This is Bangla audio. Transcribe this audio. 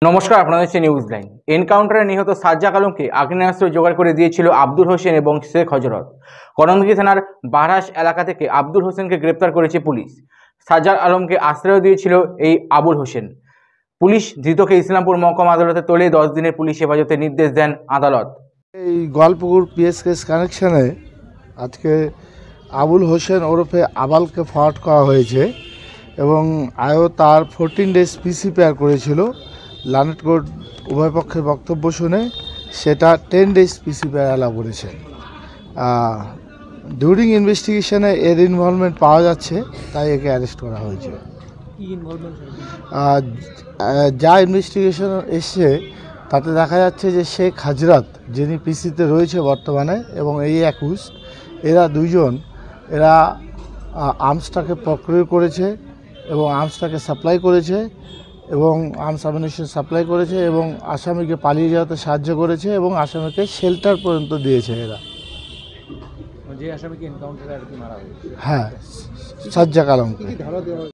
নমস্কার, আপনাদের হচ্ছে নিউজ লাইন। এনকাউন্টারে নিহত সাজ্জাক আলমকে আগ্নেয়াস্ত্র জোগাড় করে দিয়েছিল আব্দুল হোসেন এবং শেখ হজরত। করণদিঘি থানার বারহাস এলাকা থেকে আব্দুল হোসেনকে গ্রেপ্তার করেছে পুলিশ। সাজ্জাক আলমকে আশ্রয় দিয়েছিল এই আবুল হোসেন। পুলিশ ধৃতকে ইসলামপুর মহকুমা আদালতে তোলে 10 দিনের পুলিশ হেফাজতের নির্দেশ দেন আদালত। এই গোয়ালপুকুর পিএস কেস কানেকশানে আজকে আবুল হোসেন ওরফে আবালকে ফরওয়ার্ড করা হয়েছে এবং আয়ও তার 14 ডেজ পিসি পেয়ার করেছিল। লানেট কোর্ট উভয় পক্ষের বক্তব্য শুনে সেটা 10 ডেজ পিসি পেয়ার অ্যালাউ করেছে। ডিউরিং ইনভেস্টিগেশনে এর ইনভলভমেন্ট পাওয়া যাচ্ছে, তাই একে অ্যারেস্ট করা হয়েছে। যা ইনভেস্টিগেশন এসছে তাতে দেখা যাচ্ছে যে শেখ হজরত, যিনি পিসিতে রয়েছে বর্তমানে, এবং এই একুশ, এরা দুইজন আর্মসটাকে প্রক্রিয়া করেছে এবং আর্মসটাকে সাপ্লাই করেছে এবং আর্মস অ্যামিউনিশন সাপ্লাই করেছে এবং আসামিকে পালিয়ে যাওয়াতে সাহায্য করেছে এবং আসামিকে শেল্টার পর্যন্ত দিয়েছে এরা। যে আসামিকে এনকাউন্টারে আর কি মারা হয়েছে, হ্যাঁ, সাজ্জাক আলমকে।